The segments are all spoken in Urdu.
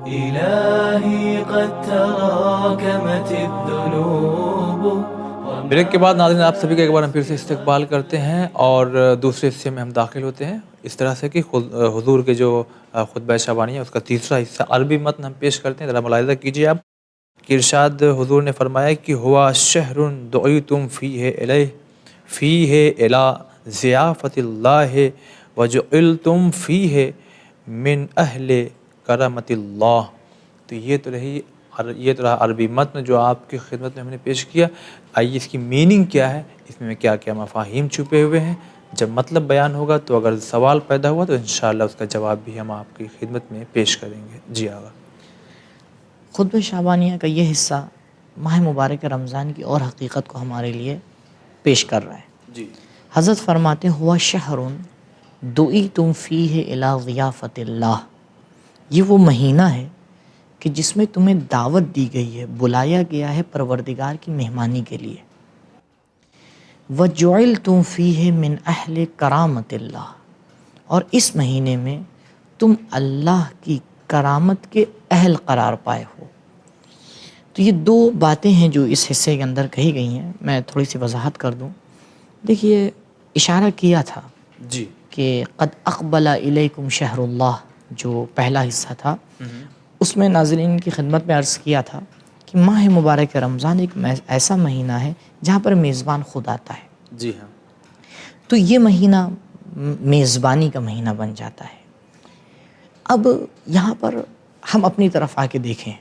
إلهي قد تراكمت الذنوب. بریک کے بعد ناظرین آپ سبھی کا ایک بار ہم پھر سے استقبال کرتے ہیں اور دوسرے حصے میں ہم داخل ہوتے ہیں اس طرح سے کہ حضور کے جو خطبہ شعبانی ہے اس کا تیسرا حصہ عربی متن ہم پیش کرتے ہیں. ذرا ملاحظہ کیجیے آپ کہ ارشاد حضور نے فرمایا کہ ہوا شہر دعیتم فیہ الیہ فیہ الی ضیافت اللہ وجعلتم فیہ من اہل کرمت اللہ. تو یہ تو رہا عربی متن جو آپ کی خدمت میں ہم نے پیش کیا. آئیے اس کی میننگ کیا ہے، اس میں کیا کیا مفاہیم چھپے ہوئے ہیں. جب مطلب بیان ہوگا تو اگر سوال پیدا ہوا تو انشاءاللہ اس کا جواب بھی ہم آپ کی خدمت میں پیش کریں گے. جی آغا. خطبہ شعبانیہ کا یہ حصہ ماہ مبارک رمضان کی اور حقیقت کو ہمارے لیے پیش کر رہا ہے. جی حضرت فرماتے ہوا شہر دعیتم فیہ الی ضیافت اللہ. یہ وہ مہینہ ہے کہ جس میں تمہیں دعوت دی گئی ہے، بلایا گیا ہے پروردگار کی مہمانی کے لیے. وَجُعِلْتُمْ فِيهِ مِنْ أَهْلِ كَرَامَةِ اللَّهِ. اور اس مہینے میں تم اللہ کی کرامت کے اہل قرار پائے ہو. تو یہ دو باتیں ہیں جو اس حصے کے اندر کہی گئی ہیں. میں تھوڑی سی وضاحت کر دوں. دیکھیے اشارہ کیا تھا جی کہ قد اقبل الیکم شہر اللہ، جو پہلا حصہ تھا اس میں ناظرین کی خدمت میں عرض کیا تھا کہ ماہ مبارک رمضان ایک ایسا مہینہ ہے جہاں پر میزبان خود آتا ہے. جی ہاں. تو یہ مہینہ میزبانی کا مہینہ بن جاتا ہے. اب یہاں پر ہم اپنی طرف آ کے دیکھیں،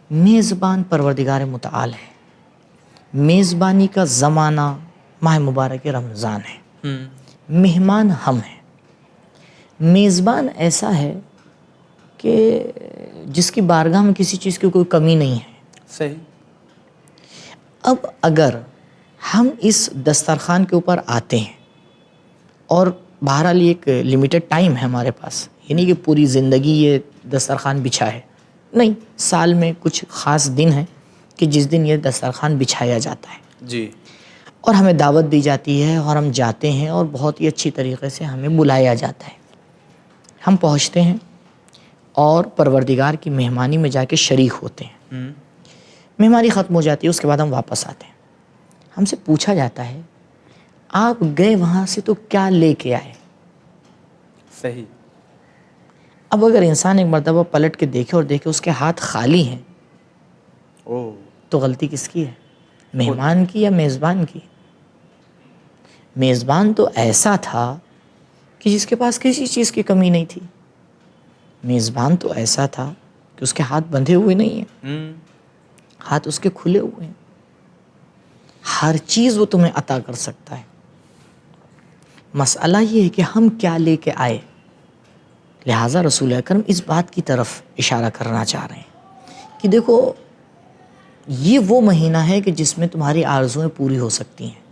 میزبان پروردگار متعال ہے، میزبانی کا زمانہ ماہ مبارک رمضان ہے، مہمان ہم ہیں. میزبان ایسا ہے کہ جس کی بارگاہ میں کسی چیز کی کوئی کمی نہیں ہے. صحیح. اب اگر ہم اس دسترخوان کے اوپر آتے ہیں اور بہرحال ایک لیمیٹڈ ٹائم ہے ہمارے پاس، یعنی کہ پوری زندگی یہ دسترخوان بچھا ہے نہیں، سال میں کچھ خاص دن ہیں کہ جس دن یہ دسترخوان بچھایا جاتا ہے. جی. اور ہمیں دعوت دی جاتی ہے اور ہم جاتے ہیں اور بہت ہی اچھی طریقے سے ہمیں بلایا جاتا ہے. ہم پہنچتے ہیں اور پروردگار کی مہمانی میں جا کے شریک ہوتے ہیں. مہمانی ختم ہو جاتی ہے، اس کے بعد ہم واپس آتے ہیں. ہم سے پوچھا جاتا ہے آپ گئے وہاں سے تو کیا لے کے آئے؟ صحیح. اب اگر انسان ایک مرتبہ پلٹ کے دیکھے اور دیکھے اس کے ہاتھ خالی ہیں تو غلطی کس کی ہے؟ مہمان کی یا میزبان کی؟ میزبان تو ایسا تھا کہ جس کے پاس کسی چیز کی کمی نہیں تھی. میزبان تو ایسا تھا کہ اس کے ہاتھ بندھے ہوئے نہیں ہیں، ہاتھ اس کے کھلے ہوئے ہیں. ہر چیز وہ تمہیں عطا کر سکتا ہے. مسئلہ یہ ہے کہ ہم کیا لے کے آئے. لہٰذا رسول اکرم اس بات کی طرف اشارہ کرنا چاہ رہے ہیں کہ دیکھو یہ وہ مہینہ ہے کہ جس میں تمہاری آرزویں پوری ہو سکتی ہیں.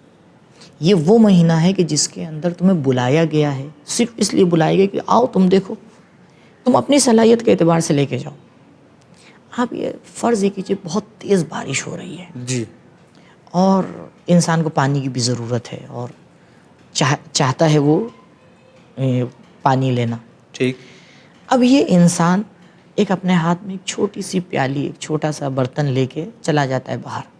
یہ وہ مہینہ ہے کہ جس کے اندر تمہیں بلایا گیا ہے، صرف اس لیے بلایا گیا کہ آؤ تم دیکھو، تم اپنی صلاحیت کے اعتبار سے لے کے جاؤ. آپ یہ فرض یہ کیجیے بہت تیز بارش ہو رہی ہے جی. اور انسان کو پانی کی بھی ضرورت ہے اور چاہتا ہے وہ پانی لینا. ٹھیک. اب یہ انسان ایک اپنے ہاتھ میں ایک چھوٹی سی پیالی، ایک چھوٹا سا برتن لے کے چلا جاتا ہے باہر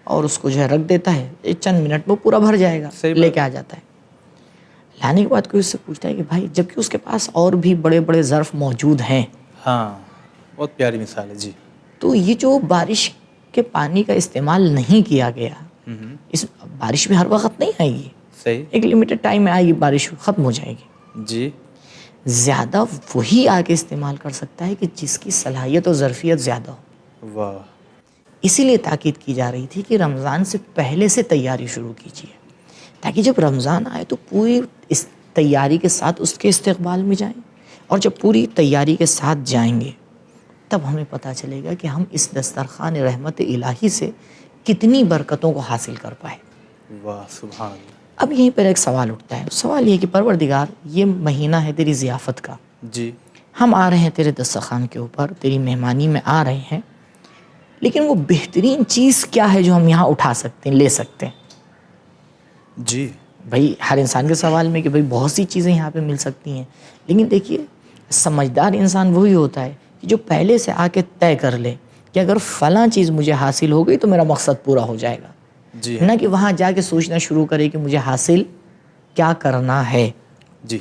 اور اس کو جو ہے رکھ دیتا ہے. ایک چند منٹ میں پورا بھر جائے گا، لے کے آ جاتا ہے. لانے کے بعد کوئی اس سے پوچھتا ہے کہ بھائی جبکہ اس کے پاس اور بھی بڑے بڑے ظرف موجود ہیں. ہاں بہت پیاری مثال ہے. جی. تو یہ جو بارش کے پانی کا استعمال نہیں کیا گیا، اس بارش بھی ہر وقت نہیں آئے گی. صحیح. ایک لمیٹڈ ٹائم میں آئے گی، بارش ختم ہو جائے گی. جی. زیادہ وہی آگے استعمال کر سکتا ہے کہ جس کی صلاحیت اور ظرفیت زیادہ ہو. واہ. اسی لیے تاکید کی جا رہی تھی کہ رمضان سے پہلے سے تیاری شروع کیجیے تاکہ جب رمضان آئے تو پوری اس تیاری کے ساتھ اس کے استقبال میں جائیں. اور جب پوری تیاری کے ساتھ جائیں گے تب ہمیں پتہ چلے گا کہ ہم اس دسترخوان رحمت الہی سے کتنی برکتوں کو حاصل کر پائے. واہ سبحان اللہ. اب یہیں پر ایک سوال اٹھتا ہے. سوال یہ کہ پروردگار یہ مہینہ ہے تیری ضیافت کا، جی. ہم آ رہے ہیں تیرے دسترخوان کے اوپر، تیری مہمانی میں آ رہے ہیں، لیکن وہ بہترین چیز کیا ہے جو ہم یہاں اٹھا سکتے ہیں، لے سکتے ہیں؟ جی. بھائی ہر انسان کے سوال میں کہ بھائی بہت سی چیزیں یہاں پہ مل سکتی ہیں، لیکن دیکھیے سمجھدار انسان وہی ہوتا ہے کہ جو پہلے سے آ کے طے کر لے کہ اگر فلاں چیز مجھے حاصل ہو گئی تو میرا مقصد پورا ہو جائے گا، جی نہ کہ وہاں جا کے سوچنا شروع کرے کہ مجھے حاصل کیا کرنا ہے۔ جی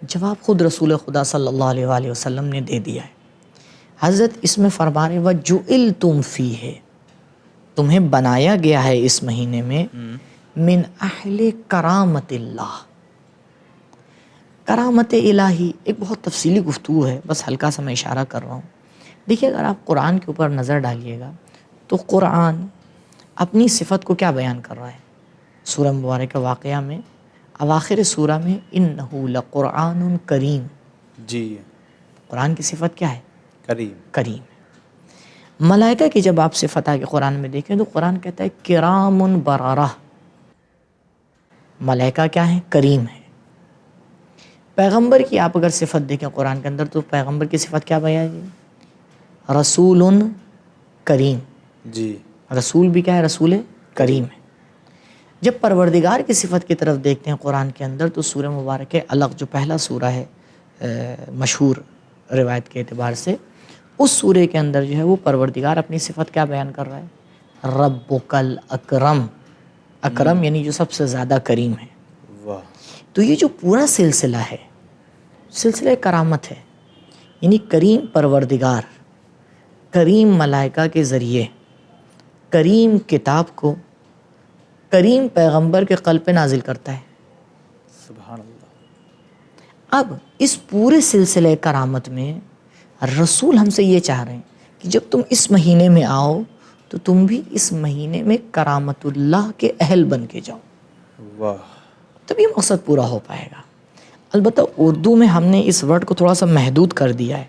جواب خود رسول خدا صلی اللہ علیہ وآلہ وسلم نے دے دیا ہے۔ حضرت اس میں فرما رہے وَجُعِلْتُمْ فِيهِ، تمہیں بنایا گیا ہے اس مہینے میں من اہل کرامت اللہ۔ کرامت الہی ایک بہت تفصیلی گفتگو ہے، بس ہلکا سا میں اشارہ کر رہا ہوں۔ دیکھیے اگر آپ قرآن کے اوپر نظر ڈالیے گا تو قرآن اپنی صفت کو کیا بیان کر رہا ہے؟ سورہ مبارکہ واقعہ میں اواخر سورہ میں انہ لقرآن کریم، جی قرآن کی صفت کیا ہے؟ کریم۔ کریم ہے۔ ملائکہ کی جب آپ صفت آگے قرآن میں دیکھیں تو قرآن کہتا ہے کرام برارہ، ملائکہ کیا ہیں؟ کریم ہے۔ پیغمبر کی آپ اگر صفت دیکھیں قرآن کے اندر تو پیغمبر کی صفت کیا بیان ہے؟ رسول کریم، جی رسول بھی کیا ہے؟ رسول کریم ہے۔ جب پروردگار کی صفت کی طرف دیکھتے ہیں قرآن کے اندر تو سورہ مبارکہ علق جو پہلا سورہ ہے مشہور روایت کے اعتبار سے، اس سورے کے اندر جو ہے وہ پروردگار اپنی صفت کیا بیان کر رہا ہے؟ ربک الاکرم، اکرم یعنی جو سب سے زیادہ کریم ہے۔ واہ، تو یہ جو پورا سلسلہ ہے سلسلہ کرامت ہے، یعنی کریم پروردگار کریم ملائکہ کے ذریعے کریم کتاب کو کریم پیغمبر کے قلب پہ نازل کرتا ہے۔ سبحان اللہ۔ اب اس پورے سلسلے کرامت میں رسول ہم سے یہ چاہ رہے ہیں کہ جب تم اس مہینے میں آؤ تو تم بھی اس مہینے میں کرامت اللہ کے اہل بن کے جاؤ، واہ، تب یہ مقصد پورا ہو پائے گا۔ البتہ اردو میں ہم نے اس ورڈ کو تھوڑا سا محدود کر دیا ہے۔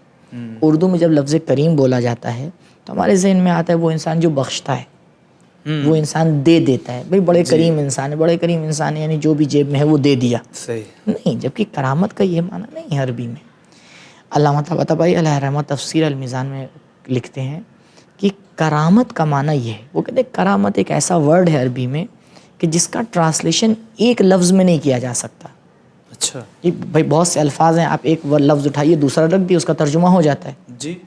اردو میں جب لفظ کریم بولا جاتا ہے تو ہمارے ذہن میں آتا ہے وہ انسان جو بخشتا ہے، وہ انسان دے دیتا ہے، بھئی بڑے کریم انسان ہے، بڑے کریم انسان ہے یعنی جو بھی جیب میں ہے وہ دے دیا، صحیح۔ نہیں، جبکہ کرامت کا یہ معنی نہیں ہے عربی میں۔ علامہ طباطبائی علیہ رحمہ تفسیر المیزان میں لکھتے ہیں کہ کرامت کا معنی یہ ہے، وہ کہتے ہیں کرامت ایک ایسا ورڈ ہے عربی میں کہ جس کا ٹرانسلیشن ایک لفظ میں نہیں کیا جا سکتا۔ اچھا یہ بھائی بہت سے الفاظ ہیں، آپ ایک لفظ اٹھائیے دوسرا رکھ دیے، اس کا ترجمہ ہو جاتا ہے۔ جی،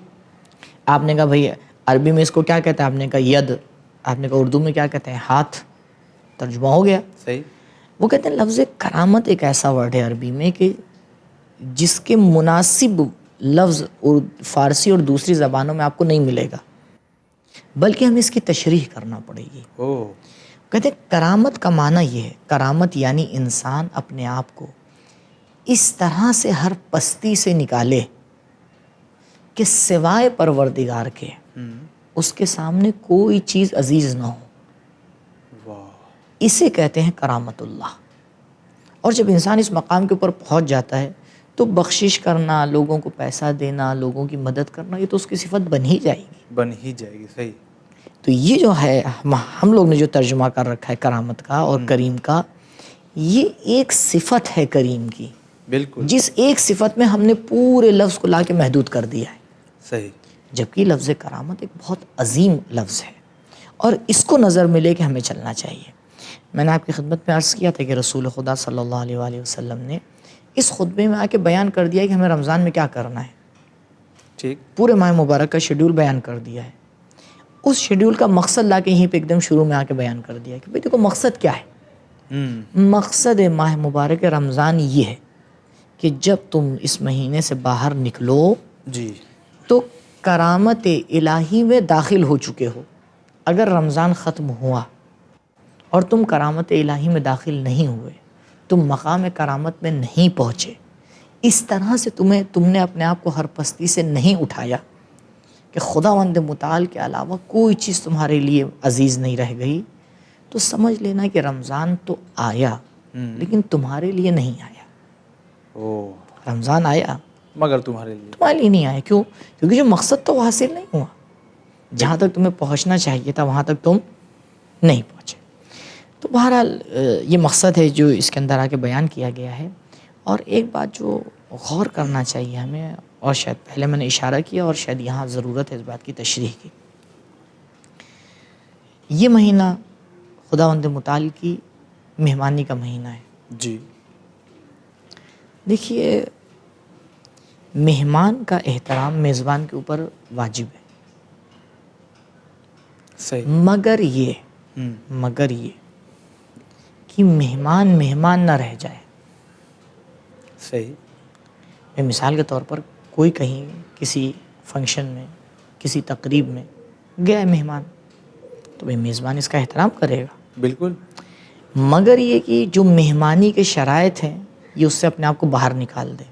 آپ نے کہا بھائی عربی میں اس کو کیا کہتا ہے، آپ نے کہا ید، آپ نے کہا اردو میں کیا کہتے ہیں، ہاتھ، ترجمہ ہو گیا۔ صحیح۔ وہ کہتے ہیں لفظ کرامت ایک ایسا ورڈ ہے عربی میں کہ جس کے مناسب لفظ فارسی اور دوسری زبانوں میں آپ کو نہیں ملے گا، بلکہ ہمیں اس کی تشریح کرنا پڑے گی۔ اوہ، کہتے ہیں کرامت کا معنی یہ ہے، کرامت یعنی انسان اپنے آپ کو اس طرح سے ہر پستی سے نکالے کہ سوائے پروردگار کے اس کے سامنے کوئی چیز عزیز نہ ہو، واہ، اسے کہتے ہیں کرامت اللہ۔ اور جب انسان اس مقام کے اوپر پہنچ جاتا ہے تو بخشش کرنا، لوگوں کو پیسہ دینا، لوگوں کی مدد کرنا، یہ تو اس کی صفت بن ہی جائے گی۔ بن ہی جائے گی، صحیح۔ تو یہ جو ہے ہم لوگ نے جو ترجمہ کر رکھا ہے کرامت کا اور کریم کا، یہ ایک صفت ہے کریم کی، بالکل جس ایک صفت میں ہم نے پورے لفظ کو لا کے محدود کر دیا ہے، صحیح۔ جبکہ لفظ کرامت ایک بہت عظیم لفظ ہے اور اس کو نظر میں لے کے ہمیں چلنا چاہیے۔ میں نے آپ کی خدمت میں عرض کیا تھا کہ رسول خدا صلی اللہ علیہ وآلہ وسلم نے اس خطبے میں آ کے بیان کر دیا کہ ہمیں رمضان میں کیا کرنا ہے، ٹھیک، پورے ماہ مبارک کا شیڈول بیان کر دیا ہے۔ اس شیڈول کا مقصد لا کے یہیں پہ ایک دم شروع میں آ کے بیان کر دیا کہ بھئی دیکھو مقصد کیا ہے۔ مقصد ماہ مبارک رمضان یہ ہے کہ جب تم اس مہینے سے باہر نکلو جی، تو کرامت الہی میں داخل ہو چکے ہو۔ اگر رمضان ختم ہوا اور تم کرامت الہی میں داخل نہیں ہوئے، تم مقام کرامت میں نہیں پہنچے، اس طرح سے تم نے اپنے آپ کو ہر پستی سے نہیں اٹھایا کہ خداوند متعال کے علاوہ کوئی چیز تمہارے لیے عزیز نہیں رہ گئی، تو سمجھ لینا کہ رمضان تو آیا لیکن تمہارے لیے نہیں آیا۔ اوہ، رمضان آیا مگر تمہارے لیے تمہارے لیے نہیں آیا، کیوں؟ کیونکہ جو مقصد تو وہ حاصل نہیں ہوا، جہاں تک تمہیں پہنچنا چاہیے تھا وہاں تک تم نہیں پہنچے۔ تو بہرحال یہ مقصد ہے جو اس کے اندر آ کے بیان کیا گیا ہے۔ اور ایک بات جو غور کرنا چاہیے ہمیں، اور شاید پہلے میں نے اشارہ کیا اور شاید یہاں ضرورت ہے اس بات کی تشریح کی، یہ مہینہ خداوند متعال کی مہمانی کا مہینہ ہے۔ جی، دیکھیے مہمان کا احترام میزبان کے اوپر واجب ہے، صحیح. مگر یہ کہ مہمان نہ رہ جائے. صحیح. میں مثال کے طور پر کوئی کہیں کسی فنکشن میں، کسی تقریب میں گیا ہے مہمان، تو بھئی میزبان اس کا احترام کرے گا، بالکل. مگر یہ کہ جو مہمانی کے شرائط ہیں یہ اس سے اپنے آپ کو باہر نکال دے،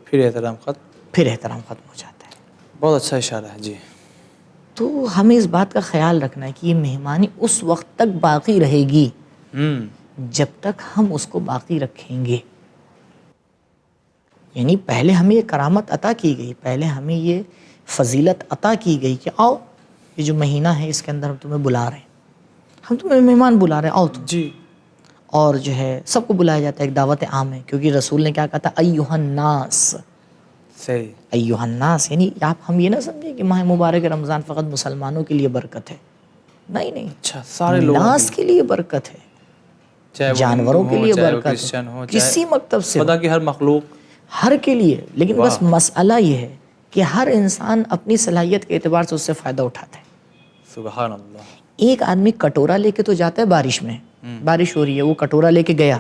پھر احترام ختم. پھر احترام ختم ہو جاتا ہے. بہت اچھا اشارہ ہے. جی. تو ہمیں اس بات کا خیال رکھنا ہے کہ یہ مہمانی اس وقت تک باقی رہے گی جب تک ہم اس کو باقی رکھیں گے. یعنی پہلے ہمیں یہ کرامت عطا کی گئی، پہلے ہمیں یہ فضیلت عطا کی گئی کہ آؤ، یہ جو مہینہ ہے اس کے اندر ہم تمہیں بلا رہے ہیں، ہم تمہیں مہمان بلا رہے ہیں، آؤ تم. جی. اور جو ہے سب کو بلایا جاتا ہے، ایک دعوت عام ہے، کیونکہ رسول نے کیا کہا تھا، ایھا الناس. صحیح. ایھا الناس یعنی ہم یہ نہ سمجھیں کہ ماہ مبارک رمضان فقط مسلمانوں کے لیے برکت ہے. نہیں، اچھا، سارے لوگوں ناس کے لیے برکت ہے، چاہے وہ جانوروں ہندو کے ہوں، لیے چاہے وہ برکت کرسچن ہے، ہوں، کسی مکتب سے خدا کی ہر مخلوق. ہر کے لیے. لیکن بس مسئلہ یہ ہے کہ ہر انسان اپنی صلاحیت کے اعتبار سے اس سے فائدہ اٹھاتا ہے. سبحان اللہ. ایک آدمی کٹورا لے کے تو جاتا ہے بارش میں، بارش ہو رہی ہے، وہ کٹورا لے کے گیا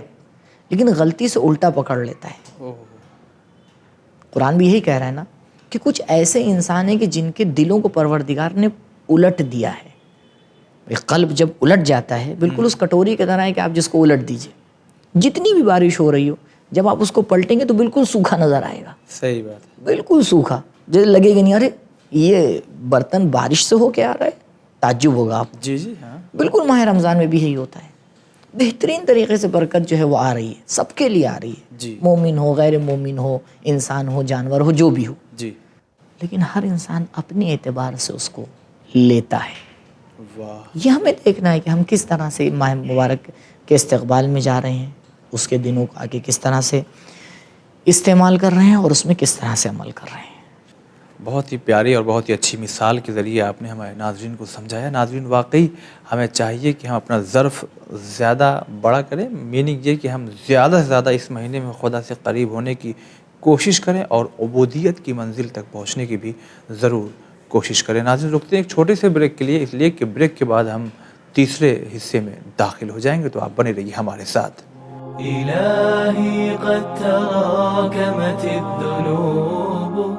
لیکن غلطی سے الٹا پکڑ لیتا ہے. قرآن بھی یہی کہہ رہا ہے نا کہ کچھ ایسے انسان ہیں کہ جن کے دلوں کو پروردگار نے الٹ دیا ہے. قلب جب الٹ جاتا ہے بالکل اس کٹوری کی طرح ہے کہ آپ جس کو الٹ دیجئے، جتنی بھی بارش ہو رہی ہو، جب آپ اس کو پلٹیں گے تو بالکل سوکھا نظر آئے گا. صحیح بات ہے. بالکل سوکھا، جیسے لگے گا نہیں ارے یہ برتن بارش سے ہو کے آ رہا ہے، تعجب ہوگا آپ. جی جی. ہاں. بالکل ماہ رمضان میں بھی یہی ہوتا ہے. بہترین طریقے سے برکت جو ہے وہ آ رہی ہے، سب کے لیے آ رہی ہے، جی. مومن ہو، غیر مومن ہو، انسان ہو، جانور ہو، جو بھی ہو. جی. لیکن ہر انسان اپنے اعتبار سے اس کو لیتا ہے. واہ. یہ ہمیں دیکھنا ہے کہ ہم کس طرح سے ماہ مبارک کے استقبال میں جا رہے ہیں، اس کے دنوں کو آگے کس طرح سے استعمال کر رہے ہیں اور اس میں کس طرح سے عمل کر رہے ہیں. بہت ہی پیاری اور بہت ہی اچھی مثال کے ذریعے آپ نے ہمارے ناظرین کو سمجھایا. ناظرین، واقعی ہمیں چاہیے کہ ہم اپنا ظرف زیادہ بڑا کریں، میننگ یہ کہ ہم زیادہ سے زیادہ اس مہینے میں خدا سے قریب ہونے کی کوشش کریں اور عبودیت کی منزل تک پہنچنے کی بھی ضرور کوشش کریں. ناظرین، رکتے ہیں ایک چھوٹے سے بریک کے لیے، اس لیے کہ بریک کے بعد ہم تیسرے حصے میں داخل ہو جائیں گے، تو آپ بنے رہیے ہمارے ساتھ. إلهي قد تراكمت الذنوب